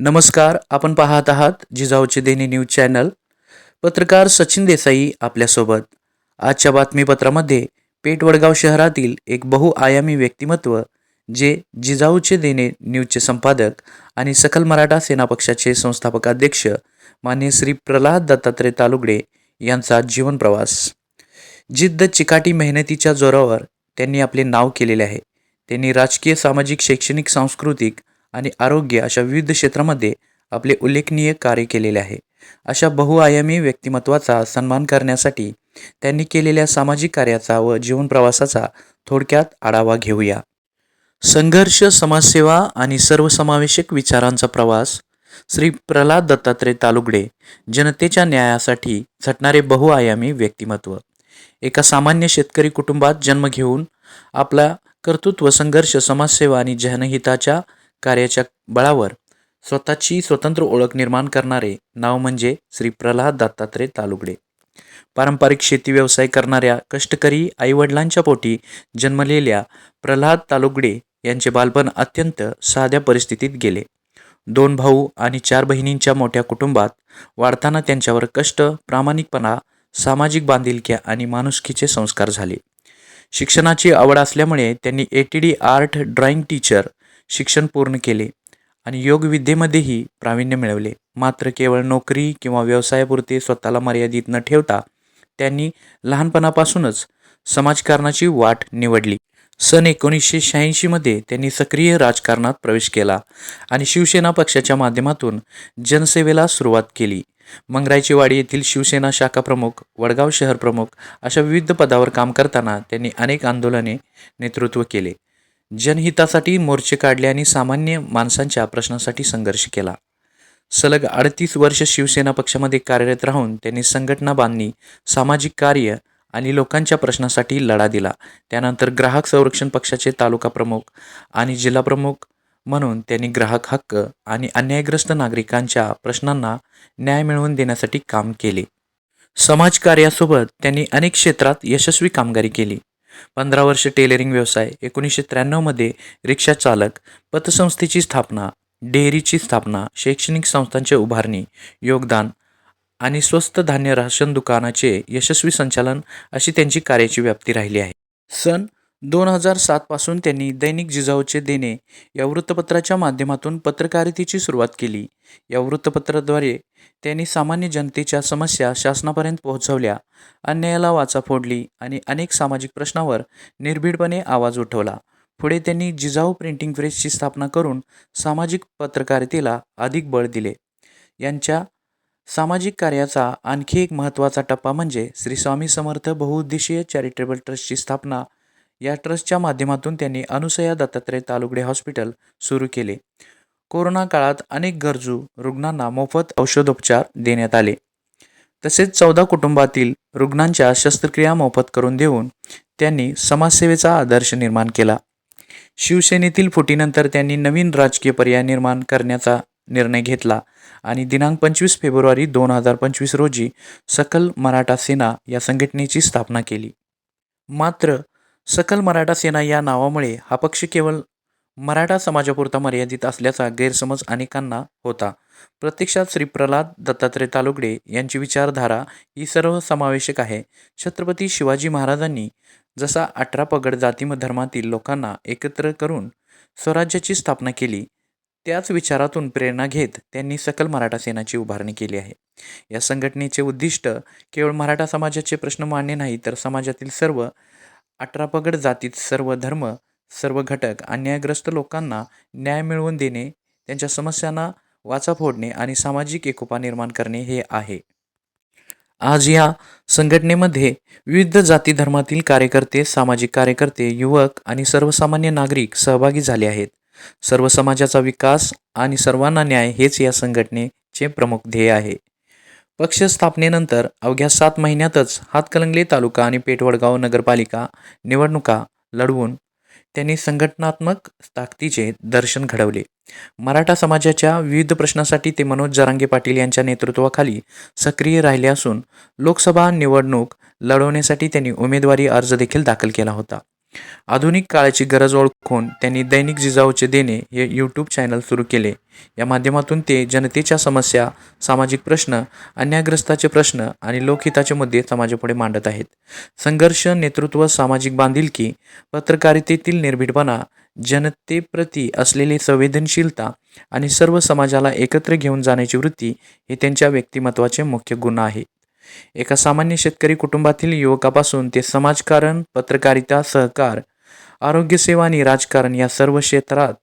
नमस्कार. आपण पाहत आहात जिजाऊचे देणे न्यूज चॅनल. पत्रकार सचिन देसाई आपल्यासोबत. आजच्या बातमीपत्रामध्ये पेठ वडगाव शहरातील एक बहुआयामी व्यक्तिमत्व जे जिजाऊचे देणे न्यूजचे संपादक आणि सकल मराठा सेना पक्षाचे संस्थापक अध्यक्ष मान्य श्री प्रल्हाद दत्तात्रय तालुगडे यांचा जीवन प्रवास. जिद्द चिकाटी मेहनतीच्या जोरावर त्यांनी आपले नाव केलेले आहे. त्यांनी राजकीय, सामाजिक, शैक्षणिक, सांस्कृतिक आणि आरोग्य अशा विविध क्षेत्रामध्ये आपले उल्लेखनीय कार्य केलेले आहे. अशा बहुआयामी व्यक्तिमत्वाचा सन्मान करण्यासाठी त्यांनी केलेल्या सामाजिक कार्याचा व जीवन प्रवासाचा थोडक्यात आढावा घेऊया. संघर्ष, समाजसेवा आणि सर्वसमावेशक विचारांचा प्रवास. श्री प्रल्हाद दत्तात्रय तालुगडे जनतेच्या न्यायासाठी झटणारे बहुआयामी व्यक्तिमत्व. एका सामान्य शेतकरी कुटुंबात जन्म घेऊन आपला कर्तृत्व, संघर्ष, समाजसेवा आणि जनहिताच्या कार्याच्या बळावर स्वतःची स्वतंत्र ओळख निर्माण करणारे नाव म्हणजे श्री प्रल्हाद दत्तात्रय तालुगडे. पारंपरिक शेती व्यवसाय करणाऱ्या कष्टकरी आईवडिलांच्या पोटी जन्मलेल्या प्रल्हाद तालुगडे यांचे बालपण अत्यंत साध्या परिस्थितीत गेले. 2 भाऊ आणि 4 बहिणींच्या मोठ्या कुटुंबात वाढताना त्यांच्यावर कष्ट, प्रामाणिकपणा, सामाजिक बांधिलकी आणि माणुसकीचे संस्कार झाले. शिक्षणाची आवड असल्यामुळे त्यांनी ATD आर्ट ड्रॉइंग टीचर शिक्षण पूर्ण केले आणि योगविद्येमध्येही प्रावीण्य मिळवले. मात्र केवळ नोकरी किंवा व्यवसायापुरते स्वतःला मर्यादित न ठेवता त्यांनी लहानपणापासूनच समाजकारणाची वाट निवडली. सन 1986 मध्ये त्यांनी सक्रिय राजकारणात प्रवेश केला आणि शिवसेना पक्षाच्या माध्यमातून जनसेवेला सुरुवात केली. मंगरायचीवाडी येथील शिवसेना शाखा प्रमुख, वडगाव शहर प्रमुख अशा विविध पदावर काम करताना त्यांनी अनेक आंदोलने नेतृत्व केले. जनहितासाठी मोर्चे काढले आणि सामान्य माणसांच्या प्रश्नांसाठी संघर्ष केला. सलग 38 वर्ष शिवसेना पक्षामध्ये कार्यरत राहून त्यांनी संघटना बांधणी, सामाजिक कार्य आणि लोकांच्या प्रश्नांसाठी लढा दिला. त्यानंतर ग्राहक संरक्षण पक्षाचे तालुका प्रमुख आणि जिल्हा प्रमुख म्हणून त्यांनी ग्राहक हक्क आणि अन्यायग्रस्त नागरिकांच्या प्रश्नांना न्याय मिळवून देण्यासाठी काम केले. समाजकार्यासोबत त्यांनी अनेक क्षेत्रात यशस्वी कामगिरी केली. 15 वर्ष टेलरिंग व्यवसाय, 1993 मध्ये रिक्षा चालक, पतसंस्थेची स्थापना, डेअरीची स्थापना, शैक्षणिक संस्थांचे उभारणी, योगदान आणि स्वस्त धान्य राशन दुकानाचे यशस्वी संचालन अशी त्यांची कार्याची व्याप्ती राहिली आहे. सन 2007 पासून त्यांनी दैनिक जिजाऊचे देणे या वृत्तपत्राच्या माध्यमातून पत्रकारितेची सुरुवात केली. या वृत्तपत्राद्वारे त्यांनी सामान्य जनतेच्या समस्या शासनापर्यंत पोहोचवल्या, अन्यायाला वाचा फोडली आणि अनेक सामाजिक प्रश्नावर निर्भीडपणे आवाज उठवला. पुढे त्यांनी जिजाऊ प्रिंटिंग प्रेसची स्थापना करून सामाजिक पत्रकारितेला अधिक बळ दिले. यांच्या सामाजिक कार्याचा आणखी एक महत्त्वाचा टप्पा म्हणजे श्री स्वामी समर्थ बहुउद्देशीय चॅरिटेबल ट्रस्टची स्थापना. या ट्रस्टच्या माध्यमातून त्यांनी अनुसया दत्तात्रय तालुगडे हॉस्पिटल सुरू केले. कोरोना काळात अनेक गरजू रुग्णांना मोफत औषधोपचार देण्यात आले. तसेच 14 कुटुंबातील रुग्णांच्या शस्त्रक्रिया मोफत करून देऊन त्यांनी समाजसेवेचा आदर्श निर्माण केला. शिवसेनेतील फुटीनंतर त्यांनी नवीन राजकीय पर्याय निर्माण करण्याचा निर्णय घेतला आणि दिनांक 25 फेब्रुवारी 2025 रोजी सकल मराठा सेना या संघटनेची स्थापना केली. मात्र सकल मराठा सेना या नावामुळे हा पक्ष केवळ मराठा समाजापुरता मर्यादित असल्याचा गैरसमज अनेकांना होता. प्रत्यक्षात श्री प्रल्हाद दत्तात्रय तालुगडे यांची विचारधारा ही सर्वसमावेशक आहे. छत्रपती शिवाजी महाराजांनी जसा 18 पगड जाती धर्मातील लोकांना एकत्र करून स्वराज्याची स्थापना केली, त्याच विचारातून प्रेरणा घेत त्यांनी सकल मराठा सेनाची उभारणी केली आहे. या संघटनेचे उद्दिष्ट केवळ मराठा समाजाचे प्रश्न मांडणे नाही, तर समाजातील सर्व 18 पगड जातीत सर्व धर्म, सर्व घटक, अन्यायग्रस्त लोकांना न्याय मिळवून देणे, त्यांच्या समस्यांना वाचा फोडणे आणि सामाजिक एकोपा निर्माण करणे हे आहे. आज या संघटनेमध्ये विविध जाती धर्मातील कार्यकर्ते, सामाजिक कार्यकर्ते, युवक आणि सर्वसामान्य नागरिक सहभागी झाले आहेत. सर्व समाजाचा विकास आणि सर्वांना न्याय हेच या संघटनेचे प्रमुख ध्येय आहे. पक्ष स्थापनेनंतर अवघ्या 7 महिन्यातच हातकणंगले तालुका आणि पेठ वडगाव नगरपालिका निवडणुका लढवून त्यांनी संघटनात्मक ताकदीचे दर्शन घडवले. मराठा समाजाच्या विविध प्रश्नांसाठी ते मनोज जरांगे पाटील यांच्या नेतृत्वाखाली सक्रिय राहिले असून लोकसभा निवडणूक लढवण्यासाठी त्यांनी उमेदवारी अर्ज देखील दाखल केला होता. आधुनिक काळाची गरज ओळखून त्यांनी दैनिक जिजाऊचे देणे हे यूट्यूब चॅनल सुरू केले. या माध्यमातून ते जनतेच्या समस्या, सामाजिक प्रश्न, अन्यायग्रस्ताचे प्रश्न आणि लोकहिताचे मुद्दे समाजापुढे मांडत आहेत. संघर्ष, नेतृत्व, सामाजिक बांधिलकी, पत्रकारितेतील निर्भीडपणा, जनतेप्रती असलेली संवेदनशीलता आणि सर्व समाजाला एकत्र घेऊन जाण्याची वृत्ती हे त्यांच्या व्यक्तिमत्त्वाचे मुख्य गुण आहेत. एका सामान्य शेतकरी कुटुंबातील युवकापासून ते समाजकारण, पत्रकारिता, सहकार, आरोग्यसेवा आणि राजकारण या सर्व क्षेत्रात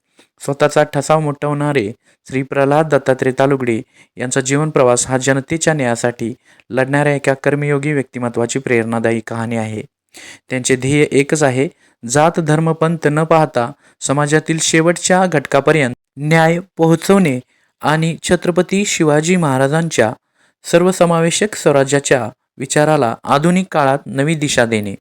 स्वतःचा ठसा उमटवणारे श्री प्रल्हाद दत्तात्रय तालुगडे यांचा जीवनप्रवास हा जनतेच्या न्यायासाठी लढणाऱ्या एका कर्मयोगी व्यक्तिमत्वाची प्रेरणादायी कहाणी आहे. त्यांचे ध्येय एकच आहे, जात, धर्म, पंथ न पाहता समाजातील शेवटच्या घटकापर्यंत न्याय पोहोचवणे आणि छत्रपती शिवाजी महाराजांच्या सर्वसमावेशक स्वराज्याच्या विचाराला आधुनिक काळात नवी दिशा देणे.